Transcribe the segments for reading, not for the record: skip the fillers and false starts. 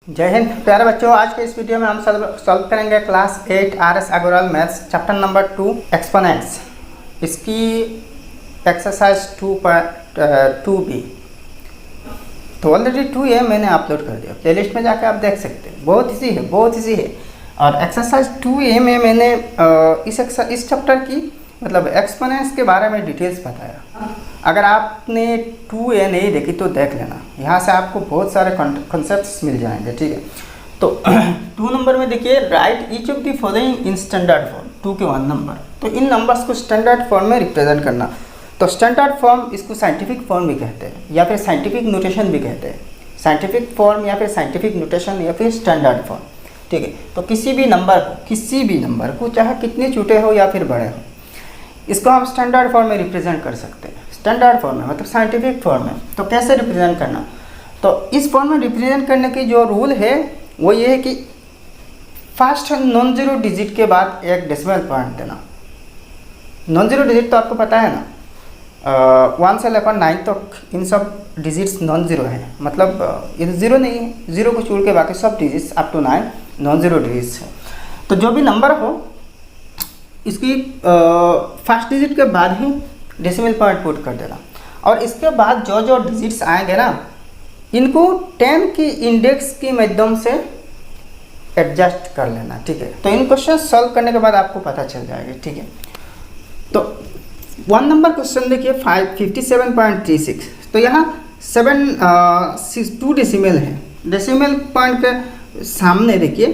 जय हिंद प्यारे बच्चों। आज के इस वीडियो में हम सॉल्व करेंगे class 8 RS Agarwal maths chapter number 2 exponents, इसकी एक्सरसाइज 2.2b। तो ऑलरेडी 2a मैंने अपलोड कर दिया, प्लेलिस्ट में जाकर आप देख सकते हैं। बहुत इजी है, बहुत इजी है। और एक्सरसाइज 2a में मैंने इस चैप्टर की मतलब एक्सपोनेंट्स के बारे में डिटेल्स बताया। अगर आपने 2a नहीं देखी तो देख लेना, यहाँ से आपको बहुत सारे कॉन्सेप्ट्स मिल जाएंगे। ठीक है, तो 2 नंबर में देखिए, right each of the following in standard form. 2 के 1 नंबर, तो इन नंबर्स को स्टैंडर्ड फॉर्म में रिप्रेजेंट करना। तो स्टैंडर्ड फॉर्म, इसको साइंटिफिक फॉर्म भी कहते हैं या फिर साइंटिफिक नोटेशन भी कहते हैं। साइंटिफिक फॉर्म या फिर साइंटिफिक नोटेशन या फिर स्टैंडर्ड फॉर्म। ठीक है, तो किसी भी नंबर को चाहे कितने छोटे हो या फिर बड़े हो, इसको हम स्टैंडर्ड फॉर्म में रिप्रेजेंट कर सकते हैं। स्टैंडर्ड फॉर्म में मतलब साइंटिफिक फॉर्म में। तो कैसे रिप्रेजेंट करना, तो इस फॉर्म में रिप्रेजेंट करने की जो रूल है वो ये है कि फर्स्ट नॉन जीरो डिजिट के बाद एक डेसिमल पॉइंट देना। नॉन जीरो डिजिट तो आपको पता है ना, 1 से लेकर 9 तक इन सब डिजिट्स नॉन जीरो है। मतलब ये जीरो नहीं है, जीरो को छोड़ के बाकी सब digits up to 9 non zero digits है। तो जो भी नंबर हो, इसकी फर्स्ट डिजिट के बाद ही डेसिमल पॉइंट पुट कर देना। और इसके बाद जो जो डिजिट्स आएंगे ना, इनको 10 की इंडेक्स के माध्यम से एडजस्ट कर लेना। ठीक है, तो इन क्वेश्चन सॉल्व करने के बाद आपको पता चल जाएगा। ठीक है, तो 1 नंबर क्वेश्चन देखिए, 57.36। तो यहाँ 2 डेसिमल है। डेसिमल पॉइंट के सामने देखिए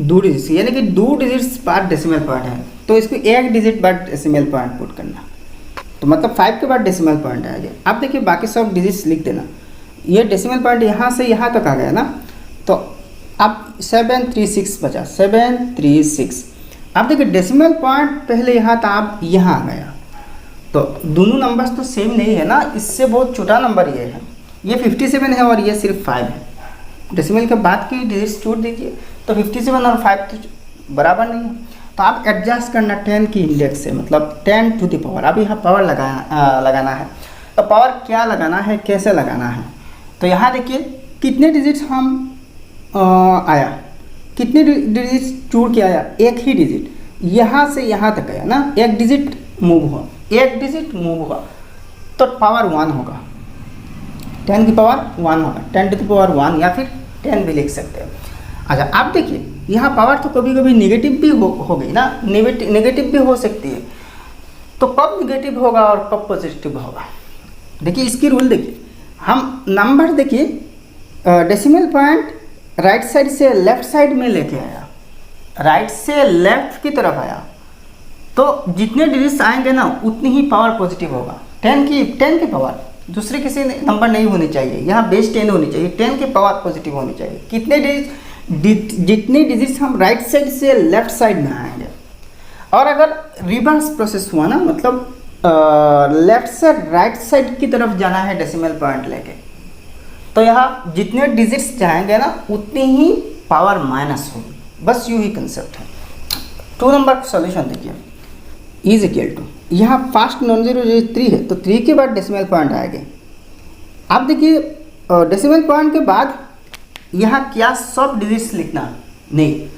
2 डिजिट्स, यानी कि 2 डिजिट्स बाद डेसिमल पॉइंट है। तो इसको 1 डिजिट बाद डेसिमल पॉइंट पुट करना, तो मतलब 5 के बाद डेसिमल पॉइंट आएगा। अब देखिए बाकी सब डिजिट्स लिख देना। ये डेसिमल पॉइंट यहाँ से यहाँ तक आ गया ना, तो अब 736 बचा, 736। अब देखिए डेसिमल पॉइंट पहले यहाँ था, अब यहाँ आ गया। तो दोनों नंबर्स तो सेम नहीं है ना, इससे बहुत छोटा नंबर ये है। ये 57 है और ये सिर्फ 5 है। डेसिमल के बाद की डिजिट्स छोड़ दीजिए, तो 57 और 5 तो बराबर नहीं है। तो आप एडजस्ट करना 10 की इंडेक्स से, मतलब 10 टू द पावर। अब यहाँ पावर लगाना है। तो पावर क्या लगाना है, कैसे लगाना है, तो यहाँ देखिए कितने डिजिट्स हम आया, कितने डिजिट्स छोड़ के आया, एक ही डिजिट यहाँ से यहाँ तक आया ना, एक डिजिट मूव हुआ, एक डिजिट मूव हुआ, तो पावर 1 होगा। 10 की पावर 1 होगा, 10 टू द पावर 1 या फिर 10 भी लिख सकते हैं। अच्छा, आप देखिए यहाँ पावर तो कभी कभी नेगेटिव भी हो गई ना, नेगेटिव भी हो सकती है। तो कब नेगेटिव होगा और कब पॉजिटिव होगा, देखिए इसकी रूल देखिए। हम नंबर देखिए, डेसिमल पॉइंट राइट साइड से लेफ्ट साइड में लेके आया, राइट से लेफ्ट की तरफ आया, तो जितने डिजिट्स आएंगे ना उतनी ही पावर पॉजिटिव होगा। 10 की पावर दूसरी किसी नंबर नहीं होनी चाहिए, यहाँ बेस 10 होनी चाहिए, 10 की पावर पॉजिटिव होनी चाहिए। कितने जितने डिजिट्स हम राइट साइड से लेफ्ट साइड में आएंगे। और अगर रिवर्स प्रोसेस हुआ ना, मतलब लेफ्ट से राइट साइड की तरफ जाना है डेसिमल पॉइंट लेके, तो यहाँ जितने डिजिट्स जाएंगे ना उतनी ही पावर माइनस होगी। बस यूँ ही कंसेप्ट है। 2 नंबर का सॉल्यूशन देखिए, इज इक्वल टू, यहाँ फर्स्ट नॉन जीरो डिजिट 3 है, तो 3 के बाद डेसिमल पॉइंट आएंगे। अब देखिए डेसिमल पॉइंट के बाद यहाँ क्या सब डिजिट्स लिखना नहीं,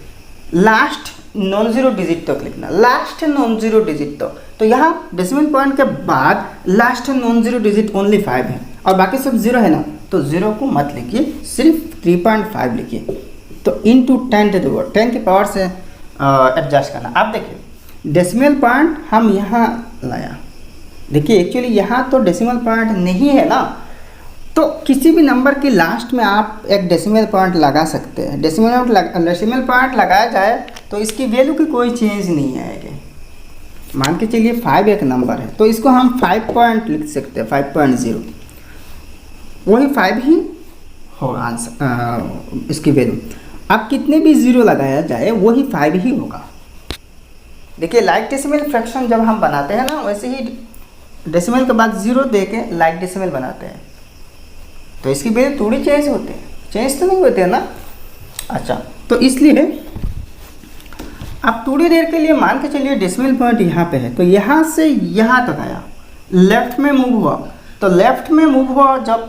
लास्ट नॉन जीरो डिजिट तक लिखना, लास्ट नॉन जीरो डिजिट तक। तो यहाँ डेसिमल पॉइंट के बाद last non zero digit only 5 है और बाकी सब 0 है ना, तो 0 को मत लिखिए, सिर्फ 3.5 लिखिए। तो इंटू 10 टू द पावर 10 की पावर से एडजस्ट करना। अब देखिए डेसिमल पॉइंट हम यहाँ लाया, देखिए एक्चुअली यहाँ तो डेसिमल पॉइंट नहीं है ना, तो किसी भी नंबर की लास्ट में आप एक डेसिमल पॉइंट लगा सकते हैं। डेसिमल पॉइंट लगाया जाए तो इसकी वैल्यू की कोई चेंज नहीं आएगी। मान के चलिए 5 एक नंबर है, तो इसको हम 5 पॉइंट लिख सकते हैं, 5.0, वही 5 ही होगा आंसर, इसकी वैल्यू। अब कितने भी 0 लगाया जाए वही 5 ही होगा। देखिए लाइक डेसिमल फ्रैक्शन जब हम बनाते हैं ना, वैसे ही डेसिमल के बाद 0 दे के लाइक डेसिमल बनाते हैं, तो इसकी वैल्यू थोड़ी चेंज होते हैं, चेंज तो नहीं होते हैं ना। अच्छा, तो इसलिए आप थोड़ी देर के लिए मान के चलिए डेसिमल पॉइंट यहाँ पे है, तो यहाँ से यहाँ तक आया, लेफ्ट में मूव हुआ, तो लेफ्ट में मूव हुआ जब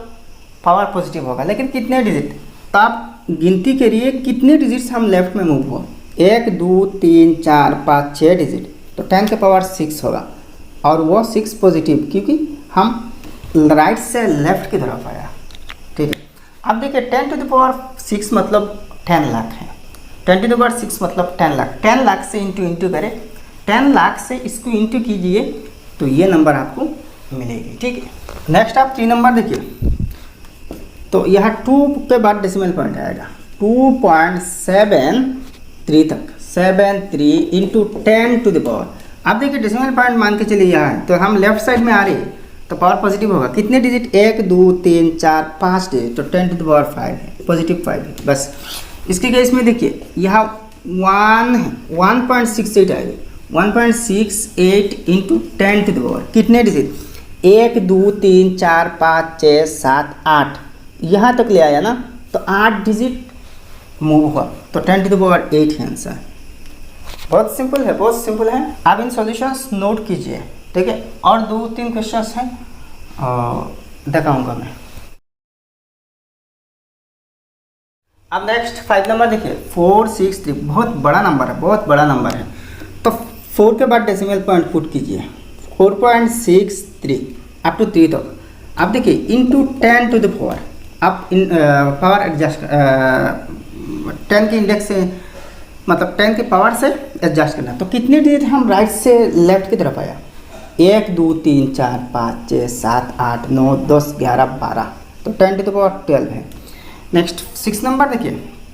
पावर पॉजिटिव होगा, लेकिन कितने डिजिट, तो आप गिनती करिए कितने डिजिट्स हम लेफ्ट में मूव हुआ, 1 2 3 4 5 6 डिजिट, तो 10 के पावर 6 होगा और वो 6 पॉजिटिव क्योंकि हम राइट से लेफ्ट की तरफ आया। ठीक है, अब देखिए 10 टू द पावर 6 मतलब 10 लाख है, 10 टू द पावर 6 मतलब 10 लाख, 10 लाख से इंटू करें, 10 लाख से इसको इंटू कीजिए तो ये नंबर आपको मिलेगी। ठीक है, नेक्स्ट आप 3 नंबर देखिए, तो यहाँ 2 के बाद डेसिमल पॉइंट आएगा 2.73 तक, 73 इंटू 10 टू द पावर। आप देखिए डेसिमल पॉइंट मान के चलिए यहाँ है तो हम लेफ्ट साइड में आ रही है तो पावर पॉजिटिव होगा, कितने डिजिट 1 2 3 4 5 डिजिट, तो 10 टू द पावर 5 है, पॉजिटिव 5 है बस। इसके केस में देखिए यहाँ 1 है, 1.68 आएगी, 1.68 इंटू 10 टू द पावर, कितने डिजिट 1 2 3 4 5 6 7 8, यहाँ तक ले आया ना तो 8 डिजिट मूव हुआ, तो 10 टू द पावर 8 है आंसर। बहुत सिंपल है, बहुत सिंपल है। आप इन सॉल्यूशंस नोट कीजिए। ठीक है, और 2-3 क्वेश्चंस हैं दिखाऊंगा मैं। अब नेक्स्ट 5 नंबर देखिए 463, बहुत बड़ा नंबर है, बहुत बड़ा नंबर है। तो 4 के बाद डेसिमल पॉइंट पुट कीजिए 4.63 अप टू 3 तक। आप देखिए इंटू 10 टू द पावर, आप पावर एडजस्ट 10 के इंडेक्स से मतलब 10 के पावर से एडजस्ट करना, तो कितने डिजिट हम राइट से लेफ्ट की तरफ आया, 1 2 3 4 5 6 7 8 9 10 11 12, तो 10 टू द पावर 12 है। नेक्स्ट 6 नंबर देखिए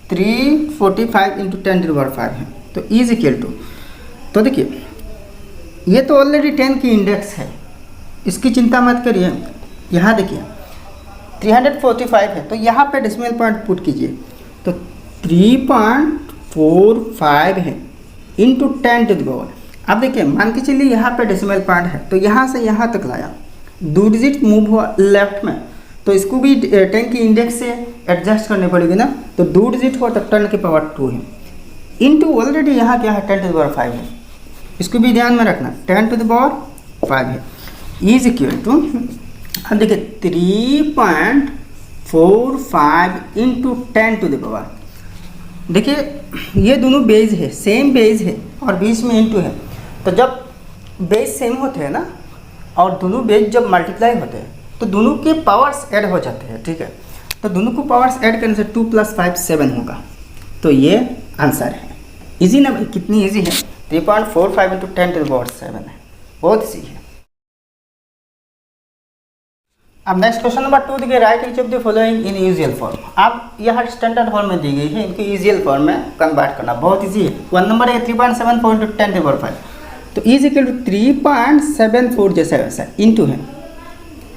345 इंटू 10 टू द पावर 5 है, तो इज इक्वल टू, तो देखिए ये तो ऑलरेडी 10 की इंडेक्स है, इसकी चिंता मत करिए। यहाँ देखिए 345 है तो यहाँ पे डेसिमल पॉइंट पुट कीजिए, तो 3.45 है इंटू 10 टू द पावर। अब देखिए मान के चलिए यहाँ पे डेसिमल पॉइंट है तो यहाँ से यहाँ तक लाया, 2 डिजिट मूव हुआ लेफ्ट में, तो इसको भी 10 की इंडेक्स से एडजस्ट करनी पड़ेगी ना, तो 2 डिजिट हुआ तो 10 के पावर 2 है, इंटू ऑलरेडी यहाँ क्या है 10 टू द पावर 5 है, इसको भी ध्यान में रखना 10 टू द पावर 5 है, इज इक्वल टू, अब देखिए 3.45 इंटू 10 टू द पावर। देखिए ये दोनों बेस है, सेम बेस है और बीच में इंटू है, तो जब बेस सेम होते हैं ना और दोनों बेस जब मल्टीप्लाई होते हैं तो दोनों के पावर्स ऐड हो जाते हैं। ठीक है, तो दोनों को पावर्स ऐड करने से 2 + 5 7 होगा, तो ये आंसर है। इजी ना भाई, कितनी इजी है, 3.45 इंटू 10 टू द पावर 7 है, बहुत इजी है। अब नेक्स्ट क्वेश्चन नंबर 2 देखिए, right each of the following in usual form. अब यह स्टैंडर्ड फॉर्म में दी गई है, इनको यूजुअल फॉर्म में कन्वर्ट करना बहुत इजी है। 1 नंबर है 3.74 इंटू 10 टू द पावर 5, तो इज इक्वल टू 3.74 जैसा वैसा इंटू है।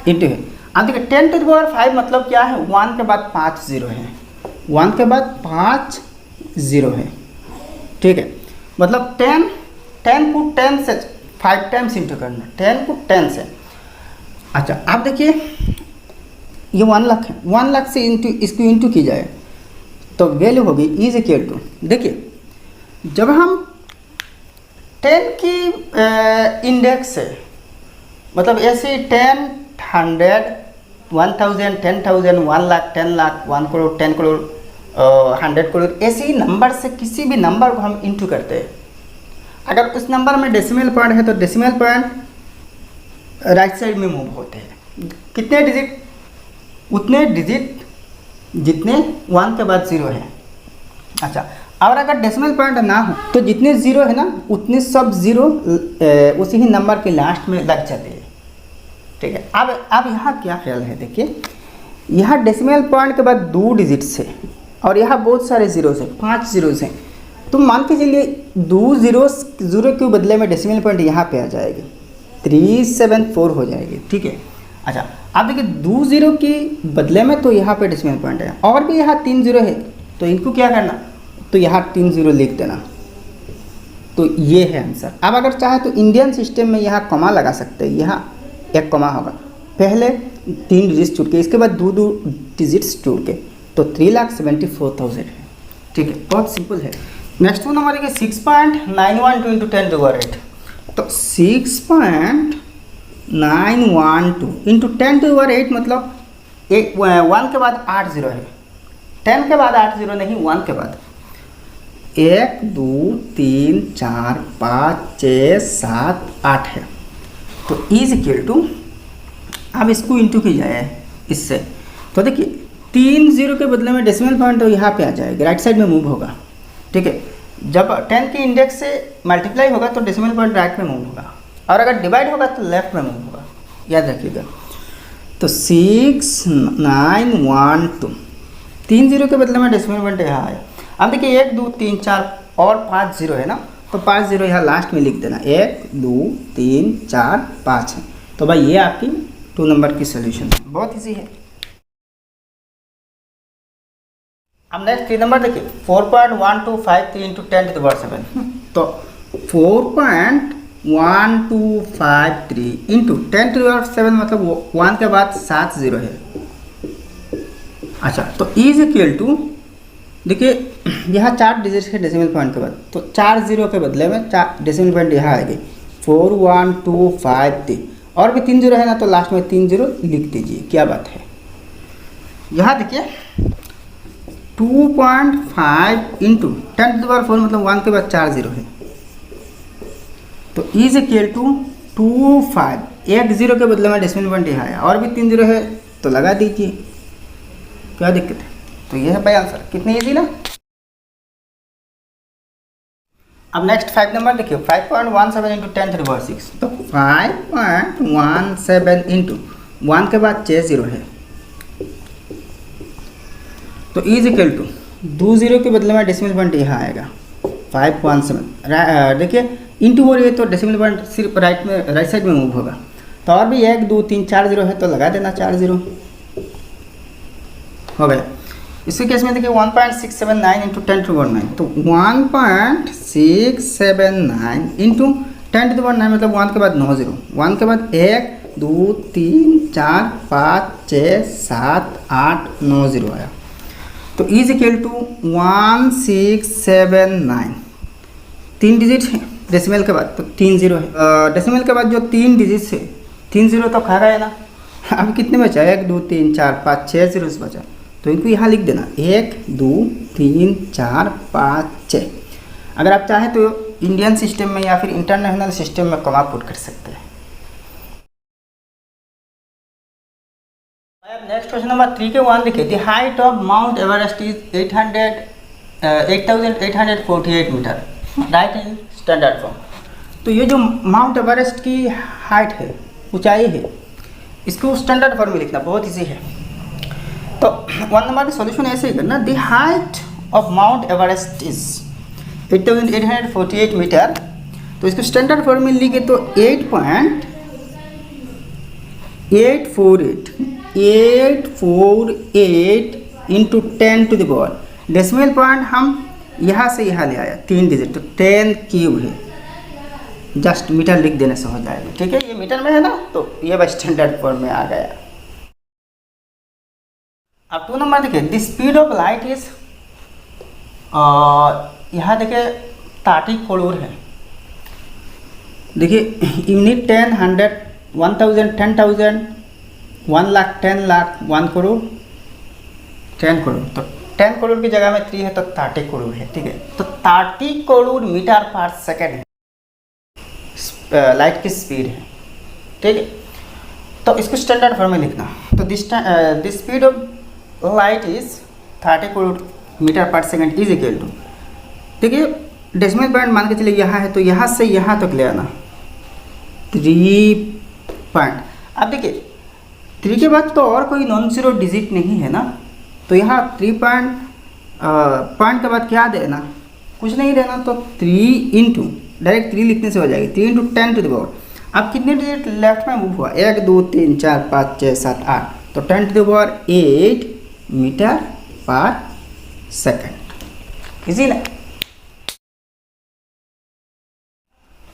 अब देखिए 10 टू द पावर 5 मतलब क्या है, 1 के बाद 5 0 है, 1 के बाद 5 0 है। ठीक है, मतलब 10 को 10 से 5 टाइम्स इंटू करना, 10 को 10 से। अच्छा आप देखिए ये 1 लाख है, 1 लाख से इसको इंटू की जाए तो वैल्यू होगी इज इक्वल टू, देखिए जब हम 10 की इंडेक्स से मतलब ऐसे 10 100 1000 10,000 1 लाख 10 लाख 1 करोड़ 10 करोड़ 100 करोड़ ऐसे ही नंबर से किसी भी नंबर को हम इंटू करते हैं। अगर उस नंबर में डेसिमल पॉइंट है तो डेसिमल पॉइंट राइट साइड में मूव होते हैं, कितने डिजिट, उतने डिजिट जितने 1 के बाद 0 है। अच्छा, और अगर डेसिमल पॉइंट ना हो तो जितने 0 है ना उतने सब 0 उसी ही नंबर के लास्ट में लग जाते हैं। ठीक है, अब यहाँ क्या ख्याल है, देखिए यहाँ डेसिमल पॉइंट के बाद 2 डिजिट्स है और यहाँ बहुत सारे जीरोस हैं, 5 जीरोस हैं, तो मान के चलिए 2 जीरो के बदले में डेसिमल पॉइंट यहाँ पे आ जाएगी, 374 हो जाएगी। ठीक है, अच्छा आप देखिए 2 0 के बदले में तो यहाँ पे डेसिमल पॉइंट है और भी यहाँ 3 0 है, तो इनको क्या करना, तो यहाँ 3 0 लिख देना, तो ये है आंसर। अब अगर चाहे तो इंडियन सिस्टम में यहाँ कॉमा लगा सकते हैं, यहाँ एक कॉमा होगा, पहले 3 डिजिट्स छूट के इसके बाद 2 डिजिट्स छूट के, तो 3,74,000 है। ठीक है, बहुत सिंपल है। नेक्स्ट नंबर देखिए 6.912 इंटू 10 टू द पावर 8, तो 6.912 इंटू 10 टू द पावर 8 मतलब 1 के बाद 8 0 है, 10 के बाद 8 जीरो नहीं, 1 के बाद 1 2 3 4 5 6 7 8 है। तो इज इक्वल टू, अब इसको इंटू की जाए इससे, तो देखिए 3 जीरो के बदले में डेसिमल पॉइंट तो यहाँ पे आ जाएगा, राइट साइड में मूव होगा। ठीक है, जब 10 के इंडेक्स से मल्टीप्लाई होगा तो डेसिमल पॉइंट राइट में मूव होगा, और अगर डिवाइड होगा तो लेफ्ट में मूव होगा, याद रखिएगा। तो 6 9 1 2, 3 जीरो के बदले में डेसिमल पॉइंट यहाँ आया। अब देखिए 1 2 3 4 और 5 जीरो है ना, तो 5 जीरो यहाँ लास्ट में लिख देना, 1 2 3 4 5 है। तो भाई ये आपकी 2 नंबर की सोल्यूशन है, बहुत इजी है। अब नेक्स्ट 3 नंबर देखिए, 4.1253 इंटू 10 टू द पावर 7। तो 4.1253 इंटू 10 टू द पावर 7 मतलब 1 के बाद 7 जीरो है। अच्छा, तो इज इक्वल टू, देखिए यहाँ 4 डिजिट है डेसिमल पॉइंट के बाद, तो 4 जीरो के बदले में 4 डेसिमल पॉइंट यहाँ आएगी, 41253, और भी 3 जीरो है ना, तो लास्ट में 3 जीरो लिख दीजिए, क्या बात है। यहाँ देखिए 2.5 इंटू 10 टू द पावर 4 मतलब 1 के बाद 4 जीरो है, तो इज इक्वल टू 25, 1 जीरो के बदले में डेसिमल पॉइंट यहाँ आया, और भी 3 जीरो है तो लगा दीजिए, क्या दिक्कत है। तो ये है भाई आंसर, कितनी इजी ना। अब नेक्स्ट 5 नंबर देखिए, 5.17 इंटू 10 टू द पावर 6। तो 5.17 इंटू 1 के बाद 6 जीरो है, तो इज इक्वल टू 2 जीरो के बदले में डेसिमल पॉइंट यहाँ आएगा 5.17। देखिए इंटू हो रही है तो डेसिमल पॉइंट सिर्फ राइट साइड में मूव होगा, तो और भी 1 2 3 4 जीरो है तो लगा देना 4 जीरो हो गया। इसी केस में देखिए 1.679 इंटू 10 टू द पावर 9। तो 1.679 इंटू 10 टू द पावर 9 मतलब 1 के बाद 9 जीरो, 1 के बाद 1 2 3 4 5 6 7 8 9 जीरो आया, तो इज इक्वल टू 1679। 3 डिजिट है डेसिमल के बाद, तो 3 जीरो है। डेसिमल के बाद जो 3 डिजिट है, 3 जीरो तो खा गए ना। अब कितने बचा, 1 2 3 4 5 6 जीरो बचा, तो इनको यहाँ लिख देना 1 2 3 4 5 6। अगर आप चाहें तो इंडियन सिस्टम में या फिर इंटरनेशनल सिस्टम में कमा पुट कर सकते हैं। नेक्स्ट क्वेश्चन नंबर 3 के 1 देखिए, the height of Mount Everest is 8848 metre, right in standard form. तो ये जो माउंट एवरेस्ट की हाइट है, ऊंचाई है, इसको स्टैंडर्ड फॉर्म में लिखना बहुत इजी है। तो 1 नंबर की सॉल्यूशन ऐसे ही करना, the height of Mount Everest is 8848 metre. तो इसको स्टैंडर्ड फॉर्म में लिखे तो 8.848 into 10 to the power, decimal point हम यहाँ से यहाँ ले आया 3 डिजिट, तो 10 क्यूब है, जस्ट मीटर लिख देने से हो जाएगा। ठीक है, ये मीटर में है ना, तो ये बस स्टैंडर्ड फॉर्म में आ गया। अब 2 नंबर देखिए, the speed of light is, यहाँ देखिए 30 करोड़ है। देखिए यूनिट 10 100 1000 10,000 1 लाख 10 लाख 1 करोड़ 10 करोड़, तो 10 करोड़ की जगह में 3 है तो 30 करोड़ है। ठीक है, तो 30 करोड़ मीटर पर सेकेंड है लाइट की स्पीड है। ठीक है, तो इसको स्टैंडर्ड फॉर्म में लिखना, तो this speed of light is 30 crore metre per second is equal to, देखिए डेसिमल पॉइंट मान के चलिए यहाँ है, तो यहाँ से यहाँ तक ले आना 3 पॉइंट। अब देखिए 3 के बाद तो और कोई नॉन जीरो डिजिट नहीं है ना, तो यहाँ 3 पॉइंट के बाद क्या देना, कुछ नहीं देना, तो 3 इंटू डायरेक्ट 3 लिखने से हो जाएगी, 3 इंटू 10 टू द पावर। अब कितने डिजिट लेफ्ट में मूव हुआ, 1 2 3 4 5 6 7 8, तो 10 to the power 8 metre per second. Easy ना।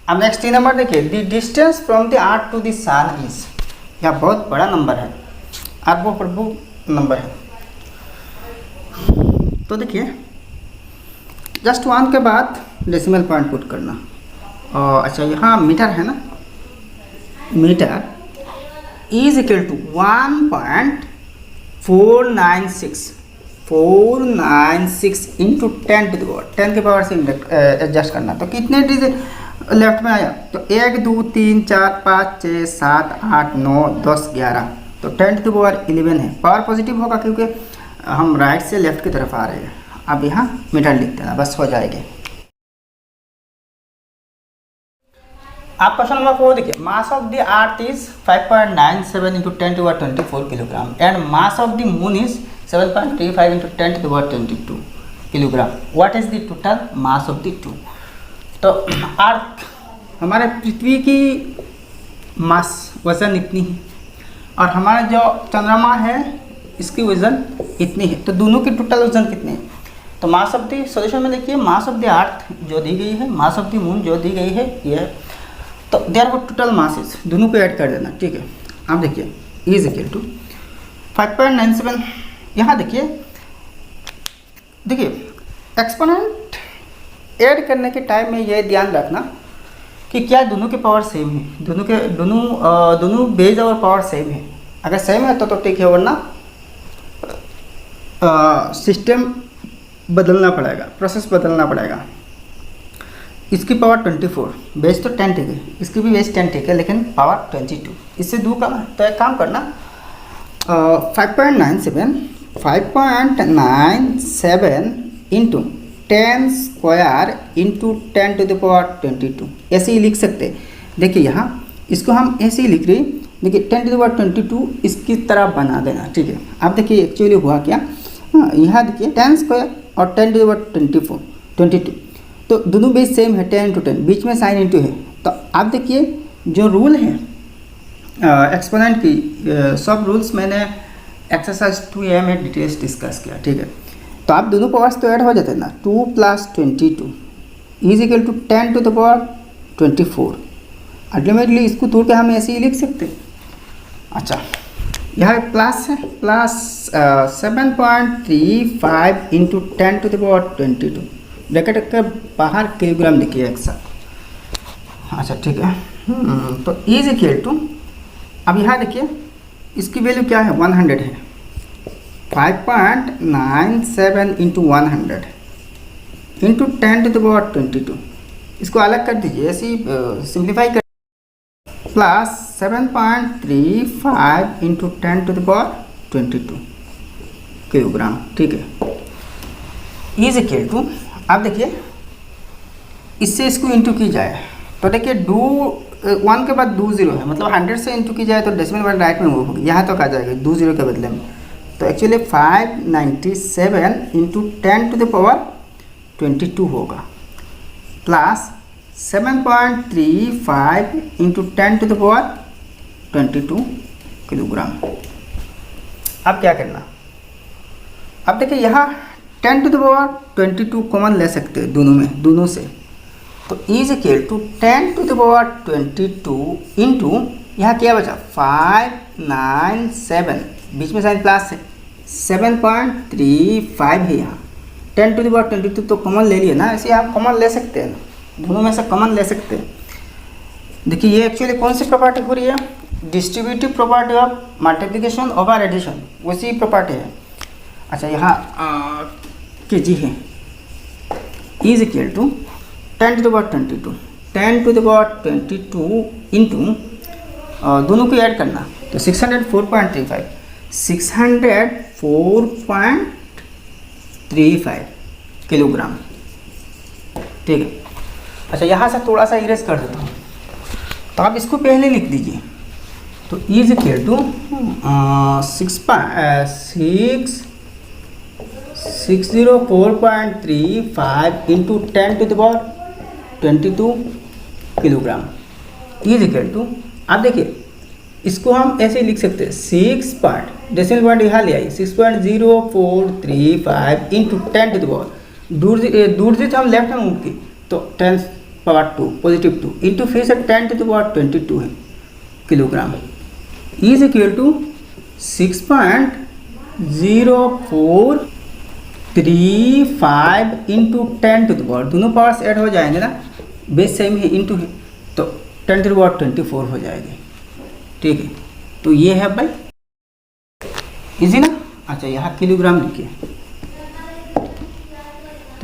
अब नेक्स्ट 3 नंबर देखिए, the distance from the earth to the sun is, यह बहुत बड़ा नंबर है, अरबों प्रभु नंबर है। तो देखिए जस्ट 1 के बाद डेसिमल पॉइंट पुट करना, और अच्छा यहाँ मीटर है ना, metre is equal to 1.496 496 into 10 to the power 10 के पावर से एडजस्ट करना। तो कितने डिजिट लेफ्ट में आया? तो 1 2 3 4 5 6 7 8 9 10 11। तो 10 टू द पावर 11 है। पावर पॉजिटिव होगा क्योंकि हम राइट से लेफ्ट की तरफ आ रहे हैं। अब यहाँ मीटर लिख देना, बस हो जाएगी। आप क्वेश्चन नंबर 4 देखिए, mass of the earth is 5.97 into 10 to power 24 kilogram and mass of the moon is 7.35 into 10 to the power 22 kilogram. What is the total mass of the two? तो अर्थ हमारे पृथ्वी की मास वजन इतनी है और हमारा जो चंद्रमा है इसकी वजन इतनी है। तो दोनों के टोटल वजन कितने हैं? तो मास ऑफ द सॉल्यूशन में देखिए, मास ऑफ द अर्थ जो दी गई है, मास ऑफ द मून जो दी गई है ये है। तो देयर वो टोटल मासेस दोनों को ऐड कर देना, ठीक है। आप देखिए इज इक्वल टू 5.97। यहाँ देखिए एक्सपोनेंट ऐड करने के टाइम में ये ध्यान रखना कि क्या दोनों के पावर सेम है, दोनों बेस और पावर सेम है। अगर सेम है तो ठीक है, वरना सिस्टम बदलना पड़ेगा, प्रोसेस बदलना पड़ेगा। इसकी पावर 24, बेस तो 10 ठीक है, इसकी भी बेस 10 ठीक है, लेकिन पावर 22, इससे 2 कम है। तो एक काम करना, 5.97 into 10 square into 10 to the power 22 ऐसे ही लिख सकते हैं। देखिए यहाँ इसको हम ऐसे ही लिख रहे, देखिए 10 टू द पावर 22 इसकी तरह बना देना, ठीक है। अब देखिए एक्चुअली हुआ क्या, यहाँ देखिए 10 स्क्वायर और 10 टू द पावर 22, तो दोनों बेस सेम है, 10 इंटू 10, बीच में साइन इंटू है। तो आप देखिए जो रूल है एक्सपोनेंट की, सब रूल्स मैंने एक्सरसाइज 2A में डिटेल्स डिस्कस किया, ठीक है। तो आप दोनों पावर्स तो ऐड हो जाते हैं ना, 2 + 22 is equal to 10 to the power 24। Ultimately इसको तोड़ के हम ऐसे ही लिख सकते हैं। अच्छा, यहाँ प्लस है, plus 7.35 into 10 to the power 22, bracket के बाहर किलोग्राम लिखिए एक साथ। अच्छा ठीक है, तो इज इक्वल टू, अब यहाँ देखिए इसकी वैल्यू क्या है, 100 है। 5.97 into 100 into 10 to the power 22, इसको अलग कर दीजिए, ऐसे ही सिंप्लीफाई कर, plus 7.35 into 10 to the power 22 kilogram, ठीक है। इज इक्वल टू, अब देखिए इससे इसको इंटू की जाए तो देखिए 1 के बाद 2 0 है, मतलब 100 से इंटू की जाए तो डेसिमल पॉइंट राइट में मूव होगी, यहाँ तक आ जाएगा 2 0 के बदले में। तो actually 597 into 10 to the power 22 होगा, plus 7.35 into 10 to the power 22 kilogram. अब क्या करना, अब देखिए यहाँ 10 टू द पावर 22 कॉमन ले सकते हैं दोनों से, तो is equal to 10 to the power 22 into यहाँ क्या बचा 597, बीच में साइन प्लस है, 7.35 है यहाँ, 10 टू द पावर 22 तो कॉमन ले लिए ना, ऐसे आप कॉमन ले सकते हैं, दोनों में से कॉमन ले सकते हैं। देखिए ये एक्चुअली कौन सी प्रॉपर्टी हो रही है, distributive property of multiplication over addition, वैसी प्रॉपर्टी है। अच्छा यहाँ के जी है, is equal to 10 to the power 22, 10 to the power 22 into दोनों को ऐड करना, तो 604.35 604.35 किलोग्राम, ठीक है। अच्छा यहाँ से थोड़ा सा इरेज कर देता हूँ, तो आप इसको पहले लिख दीजिए, तो is equal to 604.35 into 10 to the power 22 kilogram is equal to, आप देखिए इसको हम ऐसे लिख सकते हैं 6 पॉइंट, डेसिमल पॉइंट यहाँ ले आई, 6.0435 इंटू 10 टू द पावर, दूर से हम लेफ्ट में मूव की तो 10 पावर 2 पॉजिटिव 2 इंटू फिर से 10 टू द पावर 22 है kilogram, is equal to 6.0435 into 10 to the power, दोनों पावर्स ऐड हो जाएंगे ना, बेस सेम है इंटू है, तो 10 टू द पावर 24 हो जाएगी, ठीक है। तो ये है भाई इजी ना। अच्छा यहाँ किलोग्राम लिखिए,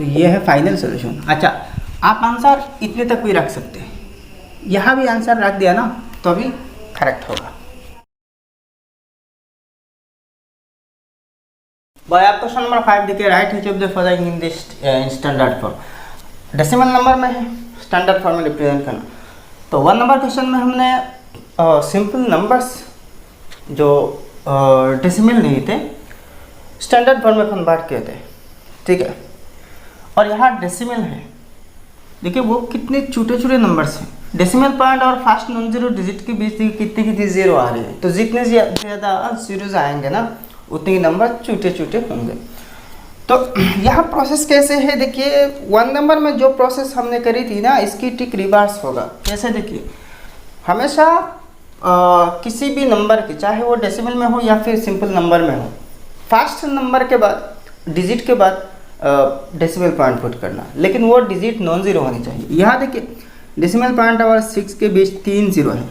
तो ये है फाइनल सोल्यूशन। अच्छा, आप आंसर इतने तक भी रख सकते हैं, यहाँ भी आंसर रख दिया ना तो भी करेक्ट होगा। भाई आप क्वेश्चन नंबर 5 देखिए, right each of the following in this standard form. Decimal number में है, स्टैंडर्ड फॉर्म में रिप्रेजेंट करना। तो 1 नंबर क्वेश्चन में हमने सिंपल नंबर्स जो डेसिमल नहीं थे स्टैंडर्ड फॉर्म में कन्वर्ट किए थे, ठीक है। और यहाँ डेसिमल है, देखिए वो कितने छोटे छोटे नंबर्स हैं। डेसिमल पॉइंट और फर्स्ट नॉन जीरो डिजिट के बीच कितनी कितनी जीरो आ रही है, तो जितने ज़्यादा जीरोज आएंगे ना उतने नंबर छोटे छोटे होंगे। तो यहाँ प्रोसेस कैसे है देखिए, 1 नंबर में जो प्रोसेस हमने करी थी ना इसकी ठीक रिवर्स होगा। कैसे देखिए, हमेशा किसी भी नंबर की, चाहे वो डेसिमल में हो या फिर सिंपल नंबर में हो, फर्स्ट नंबर के बाद डिजिट के बाद डेसिमल पॉइंट पुट करना, लेकिन वो डिजिट नॉन जीरो होनी चाहिए। यहाँ देखिए डेसिमल पॉइंट और 6 के बीच 3 जीरो है,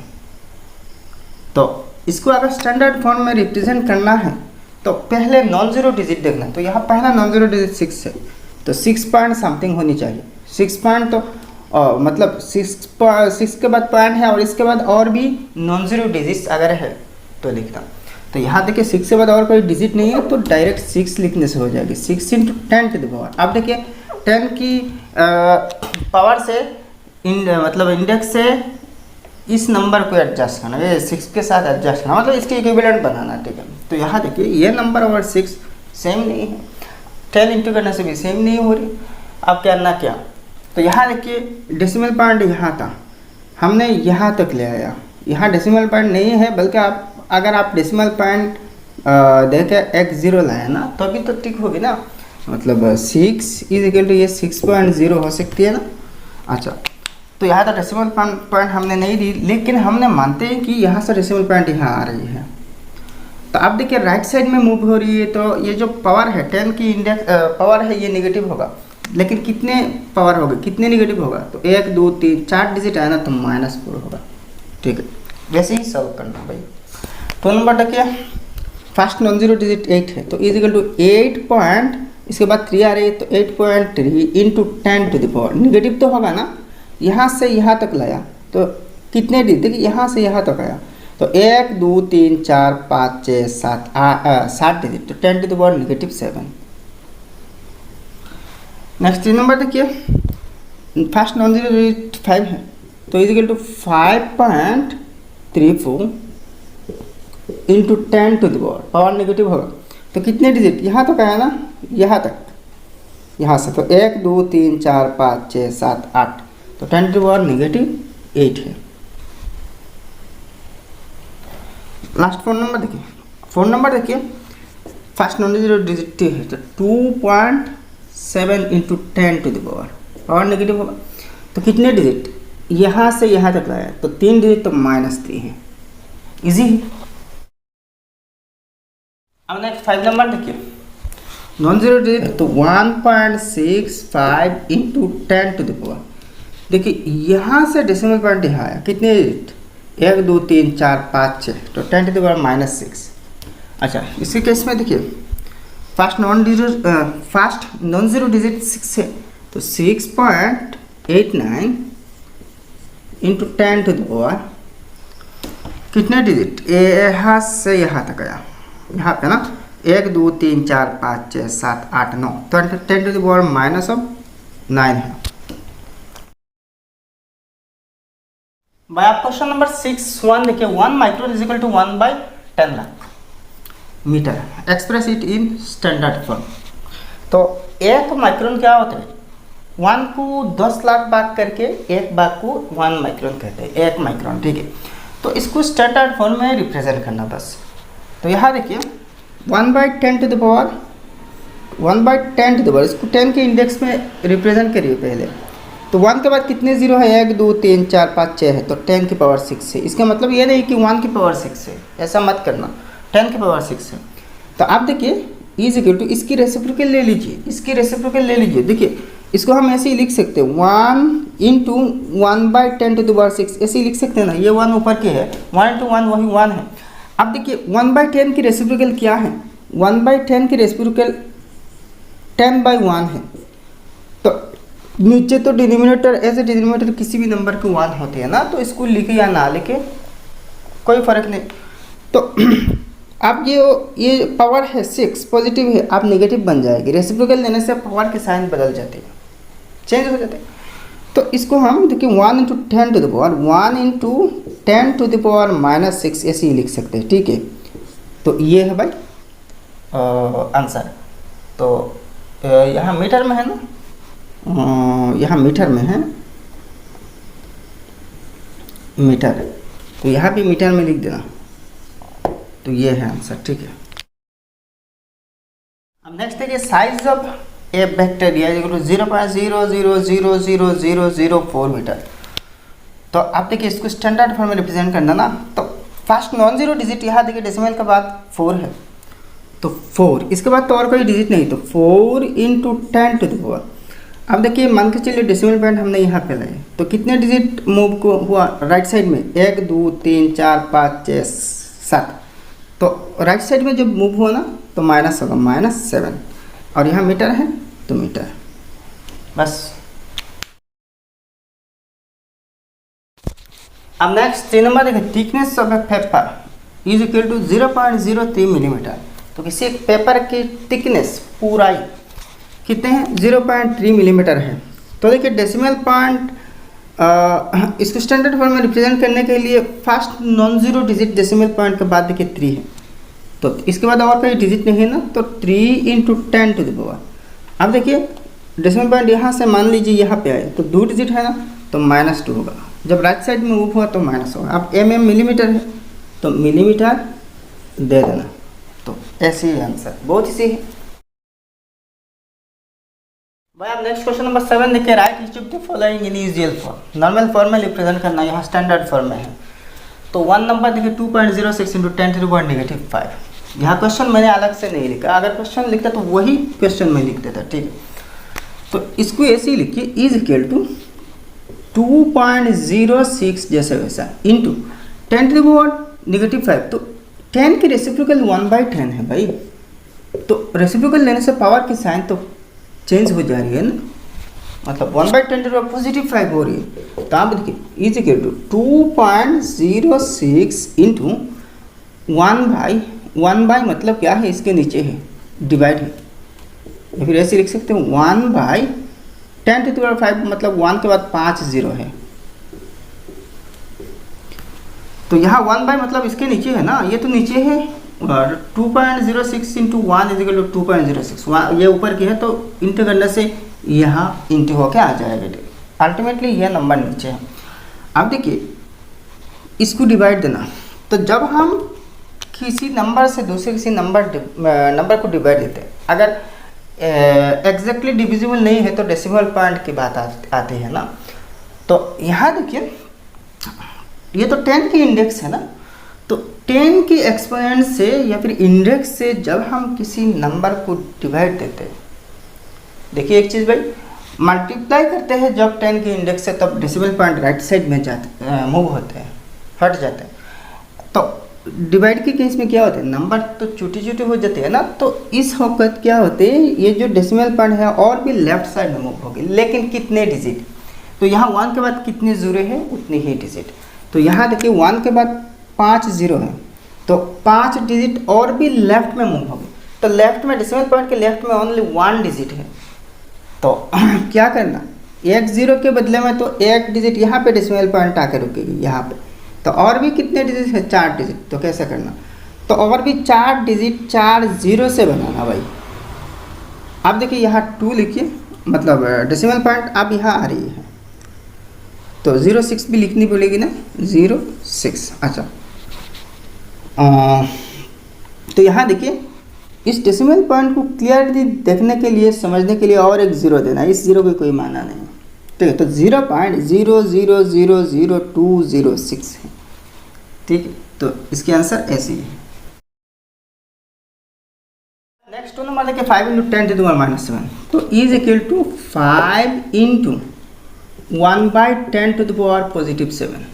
तो इसको अगर स्टैंडर्ड फॉर्म में रिप्रेजेंट करना है तो पहले नॉन जीरो डिजिट देखना है। तो यहाँ पहला नॉन जीरो डिजिट 6 है, तो 6 पॉइंट समथिंग होनी चाहिए। 6 पॉइंट तो मतलब 6 के बाद पॉइंट है और इसके बाद और भी नॉन जीरो डिजिट्स अगर है तो लिखना। तो यहाँ देखिए 6 के बाद और कोई डिजिट नहीं है तो डायरेक्ट 6 लिखने से हो जाएगी। 6 × 10 टू द पावर। अब देखिए 10 की पावर से मतलब इंडेक्स से इस नंबर को एडजस्ट करना, ये 6 के साथ एडजस्ट करना, मतलब इसके इक्विवेलेंट बनाना, ठीक है। तो यहाँ देखिए ये नंबर और 6 सेम नहीं है, 10 इंटू करने से भी सेम नहीं हो रही। अब करना क्या, तो यहाँ देखिए डेसिमल पॉइंट यहाँ था, हमने यहाँ तक ले आया। यहाँ डेसिमल पॉइंट नहीं है, बल्कि आप अगर आप डेसिमल पॉइंट देखे एक ज़ीरो लाए ना तो अभी तो ठीक होगी ना, मतलब 6 = ये 6.0 हो सकती है ना। अच्छा, तो यहाँ तो डेसिमल पॉइंट हमने नहीं दी, लेकिन हमने मानते हैं कि यहाँ से डेसिमल पॉइंट यहाँ आ रही है। तो अब देखिए राइट साइड में मूव हो रही है, तो ये जो पावर है 10 की इंडेक्स पावर है ये नेगेटिव होगा, लेकिन कितने पावर होगा, कितने नेगेटिव होगा, तो 1 2 3 4 डिजिट आया ना तो -4 होगा, ठीक है। वैसे ही सॉल्व करना भाई। 2 नंबर देखिए, फर्स्ट नॉन जीरो डिजिट 8 है, तो = 8 पॉइंट, इसके बाद 3 आ रही है तो 8.3 × 10 टू द पावर, नेगेटिव तो होगा ना। यहाँ से यहाँ तक लाया तो कितने डिजिट, देखिए यहाँ से यहाँ तक आया तो 1 2 3 4 5 6 7 7 डिजिट, तो 10 to the power -7। Next 3 number देखिए, फर्स्ट नॉन जीरो डिजिट 5 है, तो = 5.34 × 10 टू द पावर नेगेटिव होगा, तो कितने डिजिट, यहाँ तक आया ना, यहाँ तक, यहाँ से तो 1 2 3 4 5 6 7 8, तो 10 टू द पावर -8 है। लास्ट 4 नंबर देखिए, 4 नंबर देखिए, फर्स्ट नॉन जीरो डिजिट है तो 2.7 × 10 टू द पावर नेगेटिव होगा, तो कितने डिजिट, यहाँ से यहाँ तक लाया तो 3 डिजिट, तो -3 है, इजी है। अब नेक्स्ट 5 नंबर देखिए, नॉन जीरो डिजिट तो 1.65 × 10 टू द पावर, देखिए यहाँ से डेसिमल पॉइंट यहाँ आया, कितने डिजिट, 1 2 3 4 5 6, तो 10 टू द पावर -6। अच्छा, इसी केस में देखिए फर्स्ट नॉन जीरो डिजिट 6 है, तो 6.89 × 10 टू द पावर कितने डिजिट, यहाँ से यहाँ तक आया, यहाँ पे ना 1 2 3 4 5 6 7 8 9, तो 10 टू द पावर -9 है। भाई आप क्वेश्चन नंबर 6.1 देखिए, 1 micron = 1/10 lakh meter, express it in standard form. तो 1 माइक्रोन क्या होता है, 1 को 10 लाख भाग करके 1 भाग को 1 माइक्रोन कहते हैं, 1 माइक्रोन, ठीक है। तो इसको स्टैंडर्ड फॉर्म में रिप्रेजेंट करना बस। तो यहाँ देखिए 1/10 to the power, 1/10 to the power, इसको 10 के इंडेक्स में रिप्रेजेंट करिए पहले। तो 1 के बाद कितने जीरो है, 1 2 3 4 5 6 है, तो 10 की पावर 6 है। इसका मतलब ये नहीं कि 1 की पावर 6 है, ऐसा मत करना, 10 की पावर 6 है। तो आप देखिए = इसकी रेसिप्रोकल ले लीजिए, इसकी रेसिप्रोकल ले लीजिए। देखिए इसको हम ऐसे ही लिख सकते हैं, 1 × 1/10 टू द पावर 6, ऐसे ही लिख सकते हैं ना, ये 1 ऊपर के है, 1 × 1 वही 1 है। अब देखिए 1/10 की रेसिप्रोकल क्या है, 1/10 की रेसिप्रोकल 10/1 है, नीचे तो डिनोमिनेटर एज ए डिनोमिनेटर किसी भी नंबर के 1 होते हैं ना, तो इसको लिखे या ना लिखे कोई फ़र्क नहीं। तो अब ये पावर है 6 पॉजिटिव है, आप नेगेटिव बन जाएगी। रेसिप्रोकल लेने से पावर के साइन बदल जाते हैं, चेंज हो जाते हैं। तो इसको हम देखिए 1 × 10 to the power 1 × 10 to the power -6 ऐसे ही लिख सकते हैं, ठीक है। तो ये है भाई आंसर। तो यहाँ मीटर में है ना, यहाँ मीटर में है मीटर, तो यहाँ भी मीटर में लिख देना। तो ये है आंसर, ठीक है। अब नेक्स्ट देखिए size of a bacteria 0.00000004 meter. तो आप देखिए इसको स्टैंडर्ड फॉर्म में रिप्रेजेंट करना ना, तो फर्स्ट नॉन जीरो डिजिट यहाँ देखिए डेसिमल के बाद 4 है, तो 4, इसके बाद तो और कोई डिजिट नहीं, तो 4 × 10 टू द पावर। अब देखिए मान के चलिए डेसिमल पॉइंट हमने यहाँ पे लाए, तो कितने डिजिट मूव को हुआ राइट साइड में, 1 2 3 4 5 6 7, तो राइट साइड में जब मूव हुआ ना तो माइनस होगा -7, और यहाँ मीटर है तो मीटर, बस। अब नेक्स्ट 3 नंबर देखिए thickness of a paper is equal to 0.03 millimeter. तो किसी एक पेपर की थिकनेस पूराई कितने हैं, 0.3 मिलीमीटर है। तो देखिए डेसिमल पॉइंट इसको स्टैंडर्ड फॉर्म में रिप्रेजेंट करने के लिए first non zero digit decimal point के बाद देखिए 3 है, तो इसके बाद और कोई डिजिट नहीं है ना, तो 3 × 10 टू द पावर। अब देखिए डेसिमल पॉइंट यहाँ से मान लीजिए यहाँ पे आए, तो 2 डिजिट है ना, तो -2 होगा। जब राइट साइड में मूव हुआ तो माइनस होगा। अब mm मिलीमीटर है तो मिलीमीटर दे देना। तो ऐसे ही आंसर, बहुत इजी है भाई। अब नेक्स्ट क्वेश्चन नंबर 7 देखिए right each of the following in usual form. Normal form में रिप्रेजेंट करना, यहाँ स्टैंडर्ड फॉर्म में है। तो 1 नंबर देखिए 2.06 × 10⁻⁵। यहाँ क्वेश्चन मैंने अलग से नहीं लिखा, अगर क्वेश्चन लिखता तो वही क्वेश्चन में लिख देता, ठीक है। तो इसको ऐसे ही लिखिए इज इक्वल टू 2.06 जैसे वैसा इंटू 10⁻⁵। तो 10 की रेसिप्रोकल 1/10 है भाई, तो रेसिप्रोकल लेने से पावर की साइन तो चेंज हो जा रही है ना, मतलब 1/10 पॉजिटिव 5 हो रही है। तो आप देखिए इज इक्वल टू 2.06 इंटू 1/1 मतलब क्या है, इसके नीचे है डिवाइड है, या फिर ऐसे लिख सकते हो 1/10⁵ मतलब 1 के बाद 5 0 है। तो यहाँ 1/ मतलब इसके नीचे है ना, ये तो नीचे है, और 2.06 इंटू 1 इज इक्वल टू 2.06, ये ऊपर की है तो इंटू करने से यहाँ इंटू होके आ जाएगा, अल्टीमेटली ये नंबर नीचे है। अब देखिए इसको डिवाइड देना, तो जब हम किसी नंबर से दूसरे किसी नंबर को डिवाइड देते हैं, अगर एग्जैक्टली डिविजिबल नहीं है तो डेसिमल पॉइंट की बात आती है ना। तो यहाँ देखिए ये तो 10 की इंडेक्स है ना, तो 10 की एक्सपोनेंट से या फिर इंडेक्स से जब हम किसी नंबर को डिवाइड देते हैं, देखिए एक चीज़ भाई, मल्टीप्लाई करते हैं जब 10 की इंडेक्स से, तब डेसिमल पॉइंट राइट साइड में जाते मूव होते हैं, हट जाते हैं। तो डिवाइड के केस में क्या होता है, नंबर तो छोटे छोटे हो जाते हैं ना, तो इस वक्त क्या होते हैं, ये जो डेसिमल पॉइंट है और भी लेफ्ट साइड में मूव होगी, लेकिन कितने डिजिट, तो यहाँ 1 के बाद कितने जीरो है उतने ही डिजिट। तो यहाँ देखिए 1 के बाद 5 0 है, तो 5 डिजिट और भी लेफ्ट में मूव होगी। तो लेफ्ट में डेसिमल पॉइंट के लेफ्ट में ओनली 1 डिजिट है, तो क्या करना, 1 0 के बदले में तो 1 डिजिट यहाँ पे डेसिमल पॉइंट आके रुकेगी यहाँ पे, तो और भी कितने डिजिट है, 4 डिजिट। तो कैसे करना, तो और भी 4 डिजिट 4 0 से बनाना भाई। आप देखिए यहाँ 2 लिखिए, मतलब डेसिमल पॉइंट आप यहाँ आ रही है, तो 06 भी लिखनी पड़ेगी ना, 06। अच्छा तो यहाँ देखिए इस डेसिमल पॉइंट को क्लियरली देखने के लिए, समझने के लिए और एक 0 देना, इस 0 की कोई माना नहीं, ठीक है। तो 0.00000206 है, ठीक है। तो इसके आंसर ऐसे ही है। नेक्स्ट नंबर देखिए 5 × 10⁻⁻⁷। तो इज इक्वल टू 5 × 1/10⁻�7।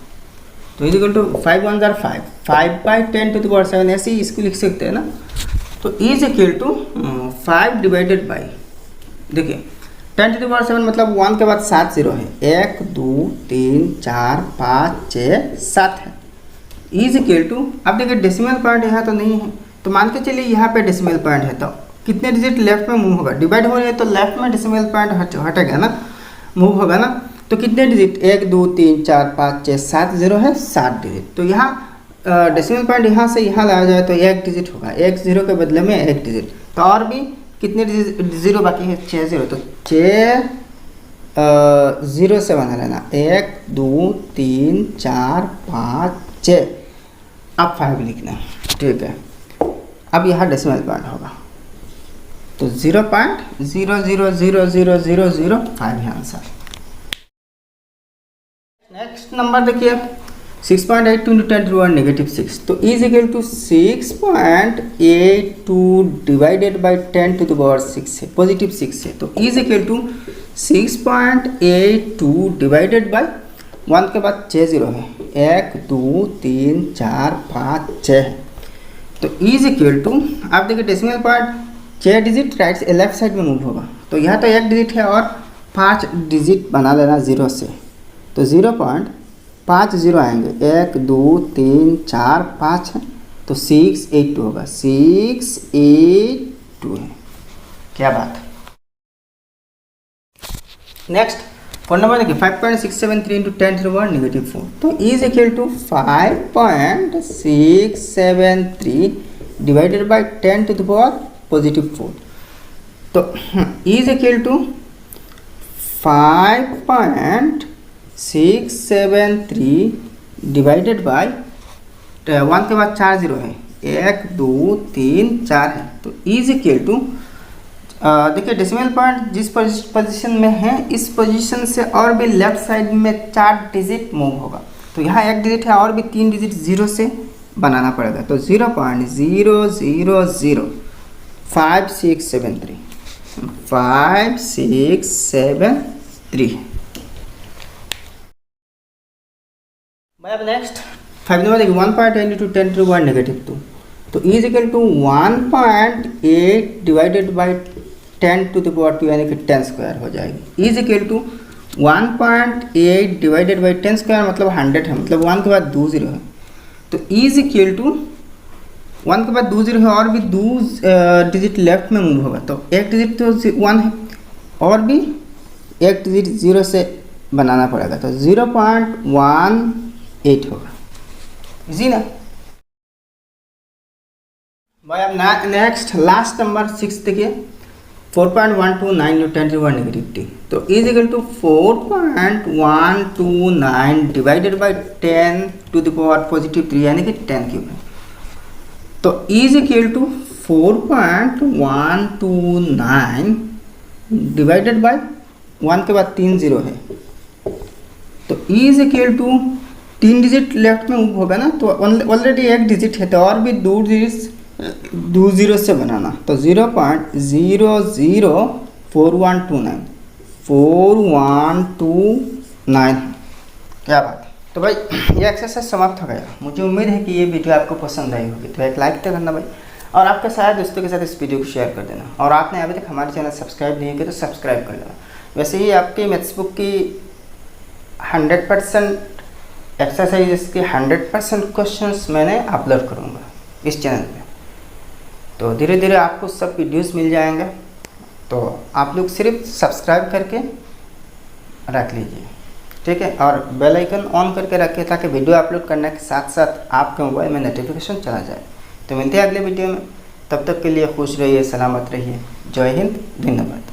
तो इज इक्वल टू 5 1 = 5, 5/10⁻�7 ऐसे ही इसको लिख सकते हैं ना। तो is equal to 5 divided by, देखिए 10⁻7 मतलब 1 के बाद 7 जीरो है, 1 2 3 4 5 6 7 है, इज इक्वल टू, अब देखिए डेसिमल पॉइंट यहाँ तो नहीं है, तो मान के चलिए यहाँ पे डेसिमल पॉइंट है, तो कितने डिजिट लेफ्ट में मूव होगा, डिवाइड हो रही है तो लेफ्ट में डेसिमल पॉइंट हटेगा ना, मूव होगा ना, तो कितने डिजिट 1 2 3 4 5 6 7 जीरो है, 7 डिजिट। तो यहाँ डेसिमल पॉइंट यहाँ से यहाँ लाया जाए तो 1 डिजिट होगा, 1 जीरो के बदले में 1 डिजिट, तो और भी कितने जीरो बाकी है, 6 जीरो, तो 6 0 से बना लेना, 1 2 3 4 5 6, अब 5 लिखना, ठीक है। अब यहाँ डेसिमल पॉइंट होगा तो 0.0000005 है आंसर। नेक्स्ट नंबर देखिए 6.82 × 10⁻⁻6, तो is equal to 6.82 divided by 10⁻6 है, पॉजिटिव 6 है, तो is equal to 6.82 divided by 1 के बाद 6 जीरो है, 1 2 3 4 5 6 है, तो इज इक्वल टू, आप देखिए डेसिमल पॉइंट 6 डिजिट राइट से लेफ्ट साइड में मूव होगा, तो यहाँ तो 1 डिजिट है और 5 डिजिट बना लेना जीरो से, तो 0.5 जीरो आएंगे, 1 2 3 4 5 है, तो 682 होगा, 682 है, क्या बात है। नेक्स्ट 4 नंबर देखिए 5.673 × 10⁻⁻4, तो is equal to 5.673 divided by 10⁻⁻4, तो is equal to 5.673 divided by 1 के बाद 4 जीरो है, 1 2 3 4 है, तो इज इक्वल टू, देखिए डेसिमल पॉइंट जिस पोजीशन में है इस पोजीशन से और भी लेफ्ट साइड में 4 डिजिट मूव होगा, तो यहाँ 1 डिजिट है और भी 3 डिजिट जीरो से बनाना पड़ेगा, तो 0.0005673 5673। भाई अब नेक्स्ट 5 नंबर देखिए 1.8 × 10⁻⁻2, तो is equal to 1.8 divided by 10⁻2 यानी कि 10 स्क्वायर हो जाएगी, is equal to 1.8 divided by 10 square मतलब 100 है, मतलब 1 के बाद 2 जीरो है, तो इज इक्वल टू 1 के बाद 2 जीरो है और भी 2 डिजिट लेफ्ट में मूव होगा, तो 1 डिजिट तो 1 है और भी 1 डिजिट जीरो से बनाना पड़ेगा, तो 0.18 होगा, इजी ना भाई। अब नेक्स्ट लास्ट नंबर 6 देखिए 4.129 × 10⁻⁻3, तो is equal to 4.129 divided by 10⁻⁻3 यानी कि 10 क्यूब है, तो is equal to 4.129 divided by 1 के बाद 3 जीरो है, तो is equal to 3 digit left में मूव होगा ना, तो ऑलरेडी 1 डिजिट है, तो और भी 2 डिजिट 2 जीरो से बनाना, तो 0.004129 क्या बात है। तो भाई ये एक्सरसाइज समाप्त हो गया, मुझे उम्मीद है कि ये वीडियो आपको पसंद आई होगी, तो एक लाइक तो करना भाई, और आपके सारे दोस्तों के साथ इस वीडियो को शेयर कर देना, और आपने अभी तक हमारे चैनल सब्सक्राइब नहीं किया तो सब्सक्राइब कर लेना। वैसे ही आपकी मैथ्स बुक की 100% एक्सरसाइज के 100% क्वेश्चंस मैंने अपलोड करूँगा इस चैनल पे, तो धीरे धीरे आपको सब वीडियोस मिल जाएंगे, तो आप लोग सिर्फ सब्सक्राइब करके रख लीजिए, ठीक है, और बेल आइकन ऑन करके रखिए ताकि वीडियो अपलोड करने के साथ साथ आपके मोबाइल में नोटिफिकेशन चला जाए। तो मिलते हैं अगले वीडियो में, तब तक के लिए खुश रहिए, सलामत रहिए, जय हिंद, धन्यवाद।